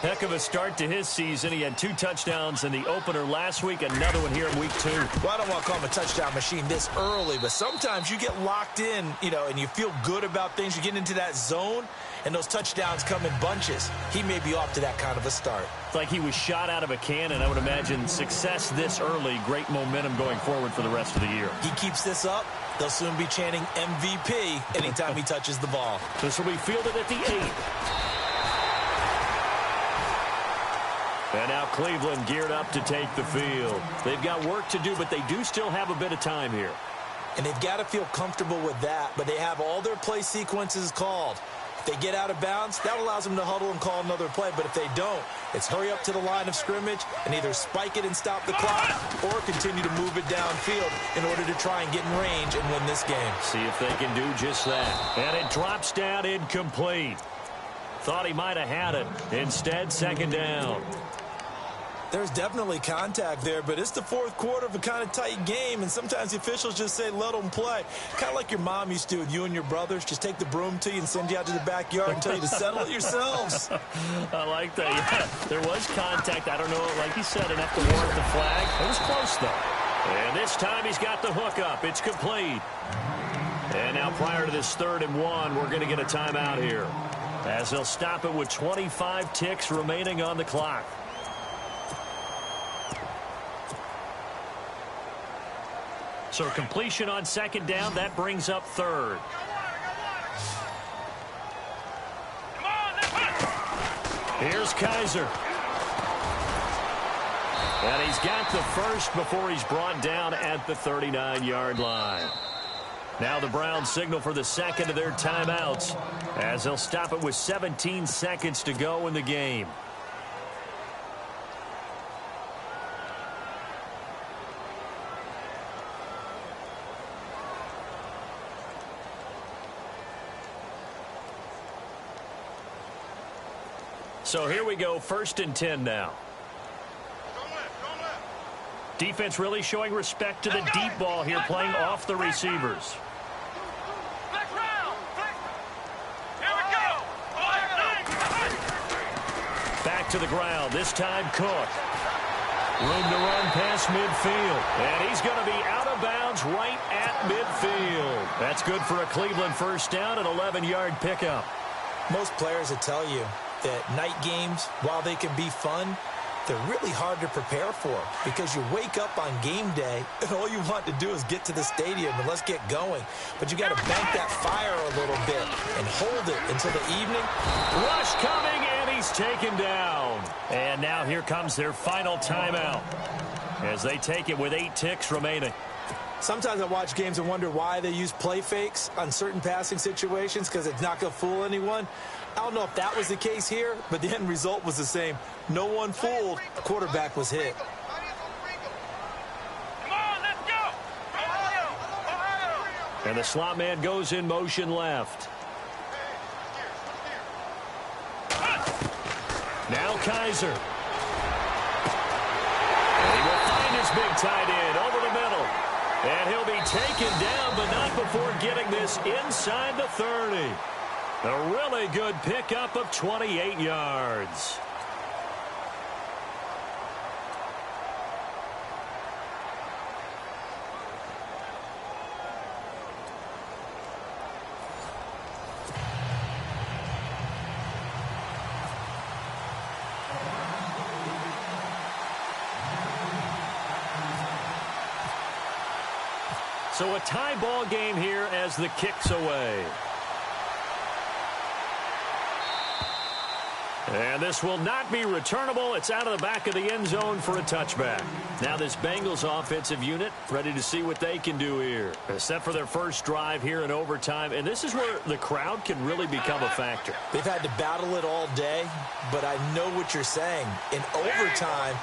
Heck of a start to his season. He had 2 touchdowns in the opener last week, another one here in week 2. Well, I don't want to call him a touchdown machine this early, but sometimes you get locked in, and you feel good about things. You get into that zone, and those touchdowns come in bunches. He may be off to that kind of a start. It's like he was shot out of a cannon. I would imagine success this early, great momentum going forward for the rest of the year. He keeps this up, they'll soon be chanting MVP anytime he touches the ball. This will be fielded at the 8. And now Cleveland geared up to take the field. They've got work to do, but they do still have a bit of time here. And they've got to feel comfortable with that, but they have all their play sequences called. If they get out of bounds, that allows them to huddle and call another play. But if they don't, it's hurry up to the line of scrimmage and either spike it and stop the clock or continue to move it downfield in order to try and get in range and win this game. See if they can do just that. And it drops down incomplete. Thought he might have had it. Instead, 2nd down. There's definitely contact there, but it's the 4th quarter of a kind of tight game, and sometimes the officials just say, let them play. Kind of like your mom used to with you and your brothers. Just take the broom to you and send you out to the backyard and tell you to settle it yourselves. I like that. Yeah, there was contact. I don't know, like you said, enough to warrant the flag. It was close, though. And this time he's got the hook up. It's complete. And now prior to this 3rd and 1, we're going to get a timeout here, as they'll stop it with 25 ticks remaining on the clock. So completion on 2nd down, that brings up 3rd. Here's Kaiser. And he's got the first before he's brought down at the 39-yard line. Now the Browns signal for the 2nd of their timeouts, as they'll stop it with 17 seconds to go in the game. So here we go, 1st and 10 now. Defense really showing respect to the deep ball here, playing off the receivers. Back to the ground, this time Cook. Room to run past midfield. And he's going to be out of bounds right at midfield. That's good for a Cleveland first down, an 11-yard pickup. Most players will tell you that night games, while they can be fun, they're really hard to prepare for because you wake up on game day and all you want to do is get to the stadium and let's get going. But you got to bank that fire a little bit and hold it until the evening. Rush coming, and he's taken down. And now here comes their final timeout. as they take it with 8 ticks remaining. Sometimes I watch games and wonder why they use play fakes on certain passing situations, because it's not going to fool anyone. I don't know if that was the case here, but the end result was the same. No one fooled. The quarterback was hit. Come on, let's go! And the slot man goes in motion left. Now Kaiser. And he will find his big tight end over the middle. And he'll be taken down, but not before getting this inside the 30. A really good pickup of 28 yards. So a tie ball game here as the kick's away. And this will not be returnable. It's out of the back of the end zone for a touchback. Now this Bengals offensive unit ready to see what they can do here. Set for their first drive here in overtime. And this is where the crowd can really become a factor. They've had to battle it all day, but I know what you're saying. In overtime,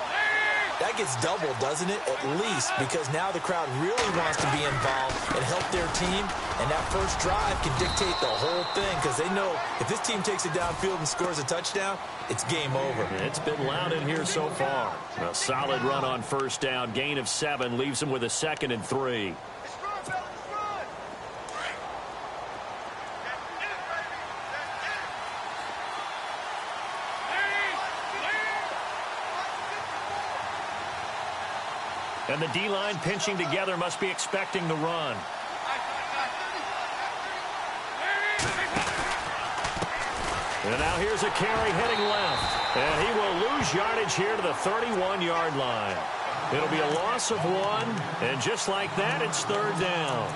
that gets doubled, doesn't it? At least, because now the crowd really wants to be involved and help their team. And that first drive can dictate the whole thing, because they know if this team takes it downfield and scores a touchdown, it's game over. It's been loud in here so far. A solid run on first down. Gain of 7 leaves them with a 2nd and 3. And the D-line pinching together must be expecting the run. And now here's a carry heading left. And he will lose yardage here to the 31-yard line. It'll be a loss of 1. And just like that, it's 3rd down.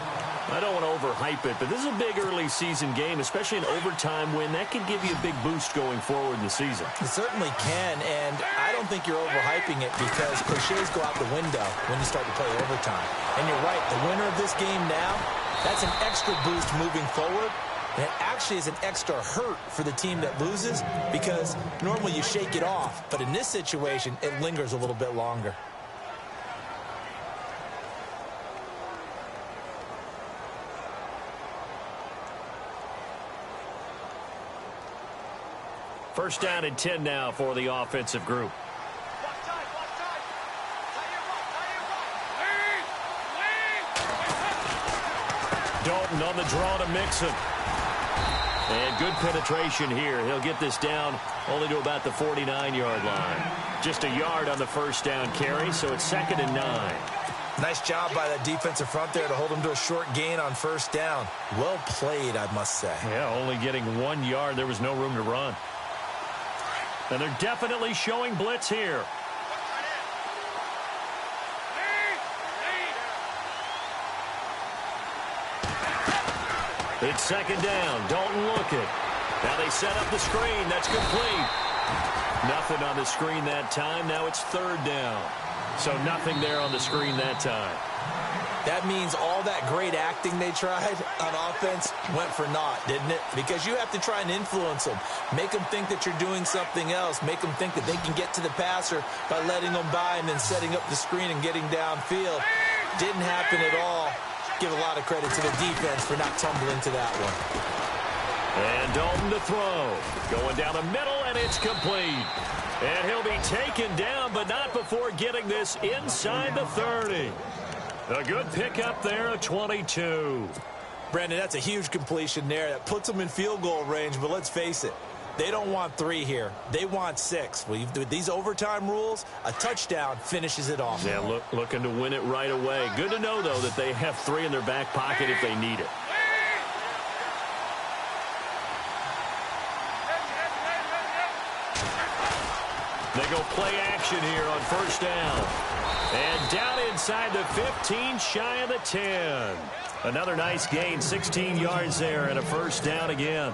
I don't want to overhype it, but this is a big early season game, especially an overtime win. That could give you a big boost going forward in the season. It certainly can, and I don't think you're overhyping it, because cliches go out the window when you start to play overtime. And you're right, the winner of this game now, that's an extra boost moving forward. And it actually is an extra hurt for the team that loses, because normally you shake it off. But in this situation, it lingers a little bit longer. First down and 10 now for the offensive group. Dalton on the draw to Mixon. And good penetration here. He'll get this down only to about the 49-yard line. Just a yard on the first down carry, so it's 2nd and 9. Nice job by that defensive front there to hold him to a short gain on first down. Well played, I must say. Yeah, only getting 1 yard. There was no room to run. And they're definitely showing blitz here. It's 2nd down. Dalton looking. Now they set up the screen. That's complete. Nothing on the screen that time. Now it's 3rd down. So nothing there on the screen that time. That means all that great acting they tried on offense went for naught, didn't it? Because you have to try and influence them. Make them think that you're doing something else. Make them think that they can get to the passer by letting them by and then setting up the screen and getting downfield. Didn't happen at all. Give a lot of credit to the defense for not tumbling to that one. And Dalton to throw. Going down the middle, and it's complete. And he'll be taken down, but not before getting this inside the 30. A good pickup there at 22. Brandon, that's a huge completion there. That puts them in field goal range, but let's face it. They don't want 3 here. They want 6. With these overtime rules, a touchdown finishes it off. Yeah, looking to win it right away. Good to know, though, that they have 3 in their back pocket if they need it. They go play action here on first down. And down inside the 15, shy of the 10. Another nice gain, 16 yards there, and a first down again.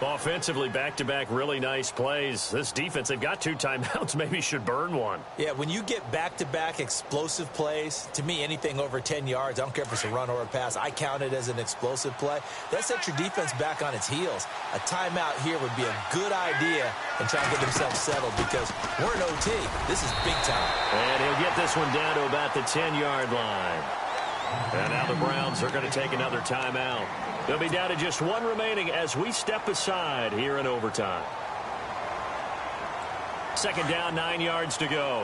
Offensively, back-to-back really nice plays. This defense, they've got 2 timeouts, maybe should burn one. Yeah, when you get back-to-back explosive plays, to me, anything over 10 yards, I don't care if it's a run or a pass, I count it as an explosive play. That sets your defense back on its heels. A timeout here would be a good idea and try to get themselves settled because we're in OT. This is big time. And he'll get this one down to about the 10-yard line. And now the Browns are going to take another timeout. They'll be down to just 1 remaining as we step aside here in overtime. 2nd down, 9 yards to go.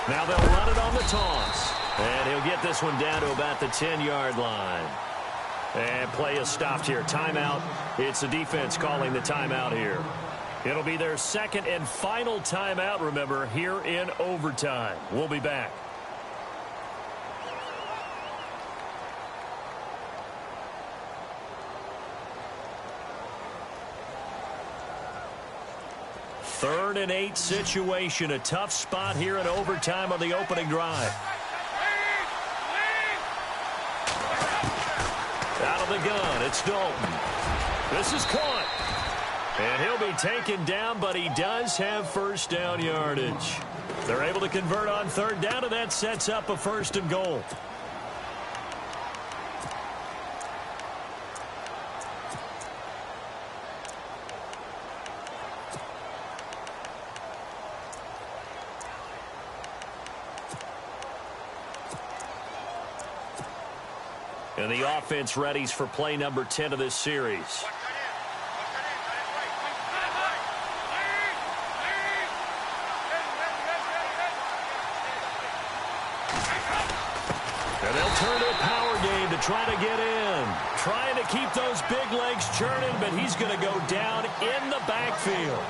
Now they'll run it on the toss. And he'll get this one down to about the 10-yard line. And play is stopped here. Timeout. It's the defense calling the timeout here. It'll be their 2nd and final timeout, remember, here in overtime. We'll be back. Third and 8 situation. A tough spot here in overtime on the opening drive. Out of the gun, it's Dalton. This is caught. And he'll be taken down, but he does have first down yardage. They're able to convert on 3rd down, and that sets up a 1st and goal. And the offense readies for play number 10 of this series. And they'll turn to a power game to try to get in. Trying to keep those big legs churning, but he's going to go down in the backfield.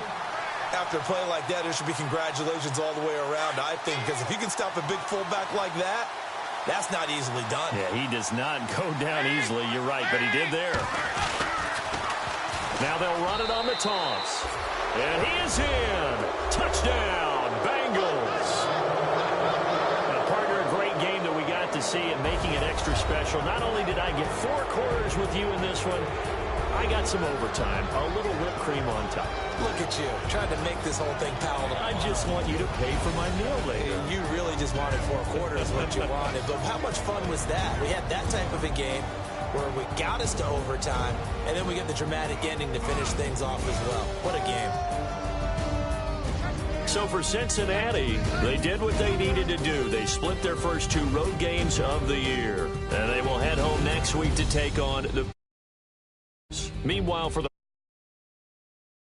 After a play like that, there should be congratulations all the way around, I think, because if you can stop a big fullback like that, that's not easily done. Yeah, he does not go down easily. You're right, but he did there. Now they'll run it on the toss. And he is in. Touchdown, Bengals. Now, partner, a great game that we got to see and making it extra special. Not only did I get 4 quarters with you in this one, I got some overtime, a little whipped cream on top. Look at you, trying to make this whole thing palatable. I just want you to pay for my meal later. You really just wanted 4 quarters what you wanted. But how much fun was that? We had that type of a game where we got us to overtime, and then we get the dramatic ending to finish things off as well. What a game. So for Cincinnati, they did what they needed to do. They split their first 2 road games of the year. And they will head home next week to take on the... Meanwhile, for the